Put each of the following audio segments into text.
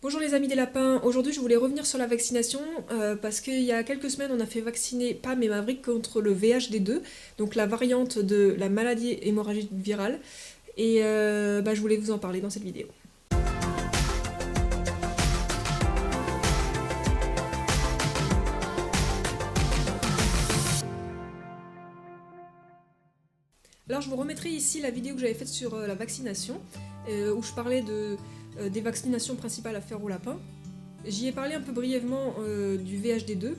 Bonjour les amis des lapins, aujourd'hui je voulais revenir sur la vaccination parce qu'il y a quelques semaines on a fait vacciner Pam et Maverick contre le VHD2, donc la variante de la maladie hémorragique virale, et je voulais vous en parler dans cette vidéo. Alors je vous remettrai ici la vidéo que j'avais faite sur la vaccination, où je parlais des vaccinations principales à faire aux lapins. J'y ai parlé un peu brièvement du VHD2,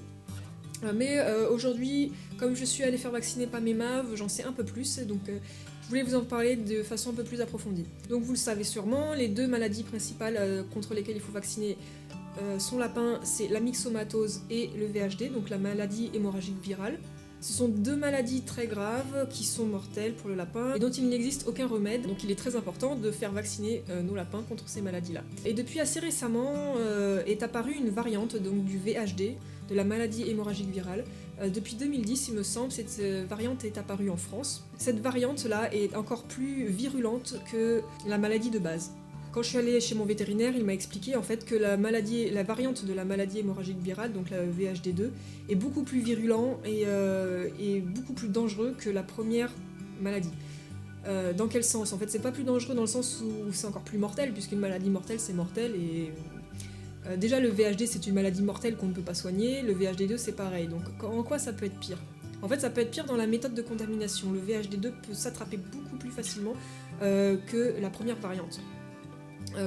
mais aujourd'hui, comme je suis allée faire vacciner Pam et Mav, j'en sais un peu plus, donc je voulais vous en parler de façon un peu plus approfondie. Donc vous le savez sûrement, les deux maladies principales contre lesquelles il faut vacciner son lapin, c'est la myxomatose et le VHD, donc la maladie hémorragique virale. Ce sont deux maladies très graves qui sont mortelles pour le lapin et dont il n'existe aucun remède, donc il est très important de faire vacciner nos lapins contre ces maladies-là. Et depuis assez récemment est apparue une variante donc, du VHD, de la maladie hémorragique virale. Depuis 2010, il me semble, cette variante est apparue en France. Cette variante-là est encore plus virulente que la maladie de base. Quand je suis allée chez mon vétérinaire, il m'a expliqué en fait que la variante de la maladie hémorragique virale, donc la VHD2, est beaucoup plus virulent et beaucoup plus dangereux que la première maladie. Dans quel sens? En fait, c'est pas plus dangereux dans le sens où c'est encore plus mortel, puisqu'une maladie mortelle, c'est mortel, et déjà le VHD c'est une maladie mortelle qu'on ne peut pas soigner, le VHD2 c'est pareil, donc en quoi ça peut être pire? En fait, ça peut être pire dans la méthode de contamination. Le VHD2 peut s'attraper beaucoup plus facilement que la première variante.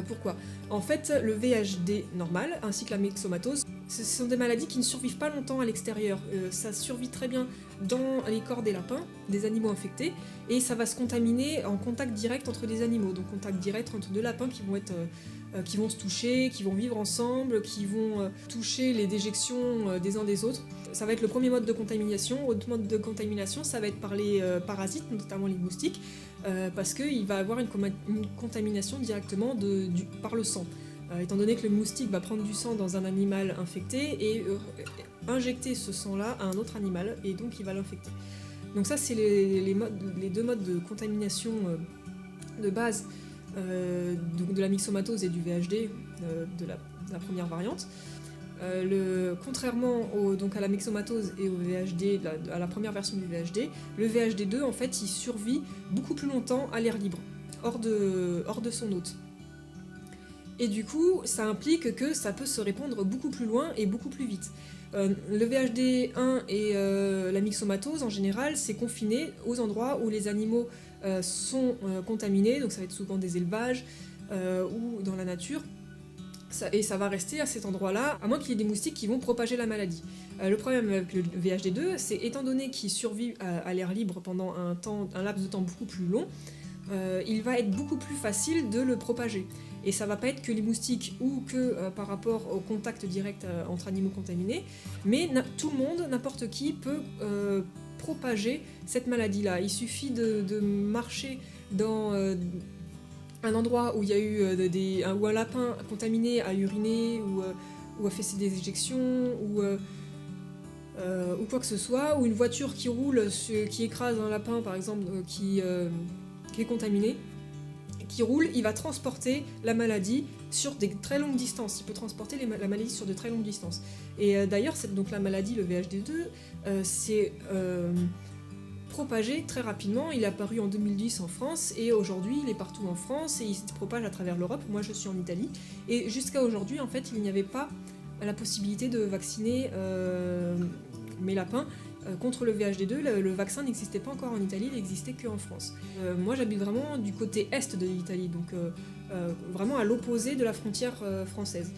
Pourquoi? En fait, le VHD normal, ainsi que la myxomatose, ce sont des maladies qui ne survivent pas longtemps à l'extérieur. Ça survit très bien dans les corps des lapins, des animaux infectés, et ça va se contaminer en contact direct entre des animaux. Donc contact direct entre deux lapins qui vont se toucher, qui vont vivre ensemble, qui vont toucher les déjections des uns des autres. Ça va être le premier mode de contamination. Autre mode de contamination, ça va être par les parasites, notamment les moustiques, parce qu'il va avoir une contamination directement par le sang. Étant donné que le moustique va prendre du sang dans un animal infecté et injecter ce sang-là à un autre animal, et donc il va l'infecter. Donc ça, c'est les deux modes de contamination de base donc de la myxomatose et du VHD, de la première variante. Contrairement donc à la myxomatose et au VHD, à la première version du VHD, le VHD2 en fait il survit beaucoup plus longtemps à l'air libre, hors de son hôte. Et du coup, ça implique que ça peut se répandre beaucoup plus loin et beaucoup plus vite. Le VHD1 et la myxomatose, en général, c'est confiné aux endroits où les animaux sont contaminés, donc ça va être souvent des élevages ou dans la nature. Et ça va rester à cet endroit-là, à moins qu'il y ait des moustiques qui vont propager la maladie. Le problème avec le VHD2, c'est étant donné qu'il survit à l'air libre pendant un laps de temps beaucoup plus long, il va être beaucoup plus facile de le propager. Et ça va pas être que les moustiques ou que par rapport au contact direct entre animaux contaminés, mais tout le monde, n'importe qui, peut propager cette maladie-là. Il suffit de marcher dans un endroit où il y a eu où un lapin contaminé a uriné ou a fait des éjections ou quoi que ce soit, ou une voiture qui roule, qui écrase un lapin par exemple qui est contaminé, qui roule, il va transporter la maladie sur des très longues distances. Il peut transporter la maladie sur de très longues distances. Et d'ailleurs, donc la maladie, le VHD2, c'est propagé très rapidement. Il est apparu en 2010 en France et aujourd'hui il est partout en France et il se propage à travers l'Europe. Moi je suis en Italie et jusqu'à aujourd'hui en fait il n'y avait pas la possibilité de vacciner mes lapins contre le VHD2. Le vaccin n'existait pas encore en Italie, il n'existait qu'en France. Moi j'habite vraiment du côté est de l'Italie, donc vraiment à l'opposé de la frontière française.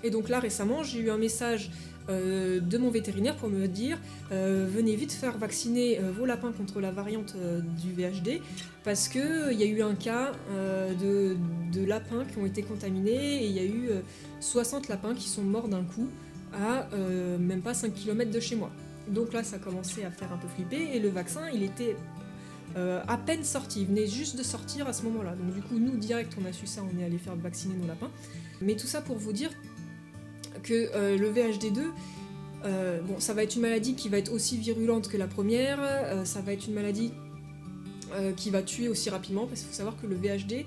Et donc là récemment j'ai eu un message de mon vétérinaire pour me dire venez vite faire vacciner vos lapins contre la variante du VHD parce qu'il y a eu un cas de lapins qui ont été contaminés et il y a eu 60 lapins qui sont morts d'un coup à même pas 5 km de chez moi. Donc là ça commençait à faire un peu flipper et le vaccin il était à peine sorti, il venait juste de sortir à ce moment-là. Donc du coup nous direct on a su ça, on est allé faire vacciner nos lapins. Mais tout ça pour vous dire que le VHD2, ça va être une maladie qui va être aussi virulente que la première, ça va être une maladie qui va tuer aussi rapidement, parce qu'il faut savoir que le VHD,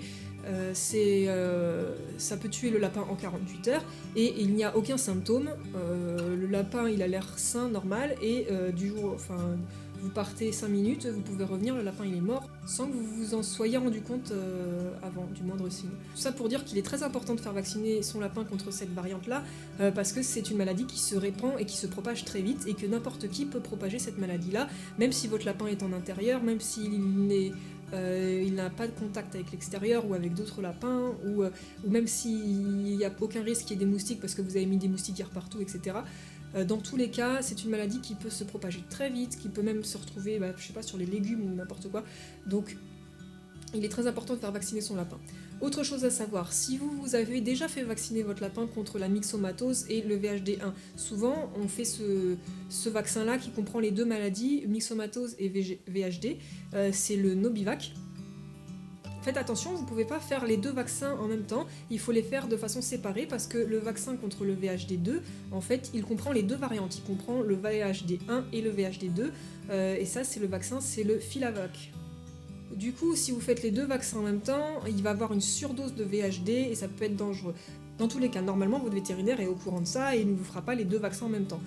Ça peut tuer le lapin en 48 heures et il n'y a aucun symptôme. Le lapin il a l'air sain, normal, et vous partez 5 minutes, vous pouvez revenir, le lapin il est mort, sans que vous vous en soyez rendu compte avant, du moindre signe. Tout ça pour dire qu'il est très important de faire vacciner son lapin contre cette variante-là, parce que c'est une maladie qui se répand et qui se propage très vite, et que n'importe qui peut propager cette maladie-là, même si votre lapin est en intérieur, même il n'a pas de contact avec l'extérieur ou avec d'autres lapins, ou même s'il n'y a aucun risque qu'il y ait des moustiques parce que vous avez mis des moustiquaires partout, etc. Dans tous les cas, c'est une maladie qui peut se propager très vite, qui peut même se retrouver, je sais pas, sur les légumes ou n'importe quoi. Donc, il est très important de faire vacciner son lapin. Autre chose à savoir, si vous avez déjà fait vacciner votre lapin contre la myxomatose et le VHD1, souvent on fait ce vaccin-là qui comprend les deux maladies, myxomatose et VHD, c'est le Nobivac. Faites attention, vous ne pouvez pas faire les deux vaccins en même temps, il faut les faire de façon séparée parce que le vaccin contre le VHD2, en fait, il comprend les deux variantes, il comprend le VHD1 et le VHD2, et ça c'est le vaccin, c'est le Filavac. Du coup, si vous faites les deux vaccins en même temps, il va y avoir une surdose de VHD et ça peut être dangereux. Dans tous les cas, normalement, votre vétérinaire est au courant de ça et il ne vous fera pas les deux vaccins en même temps.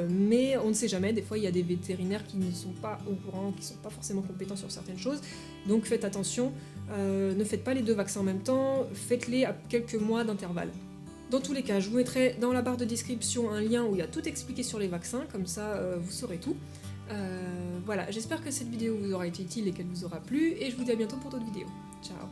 Mais on ne sait jamais, des fois il y a des vétérinaires qui ne sont pas au courant, qui ne sont pas forcément compétents sur certaines choses, donc faites attention, ne faites pas les deux vaccins en même temps, faites-les à quelques mois d'intervalle. Dans tous les cas, je vous mettrai dans la barre de description un lien où il y a tout expliqué sur les vaccins, comme ça vous saurez tout. Voilà, j'espère que cette vidéo vous aura été utile et qu'elle vous aura plu, et je vous dis à bientôt pour d'autres vidéos. Ciao.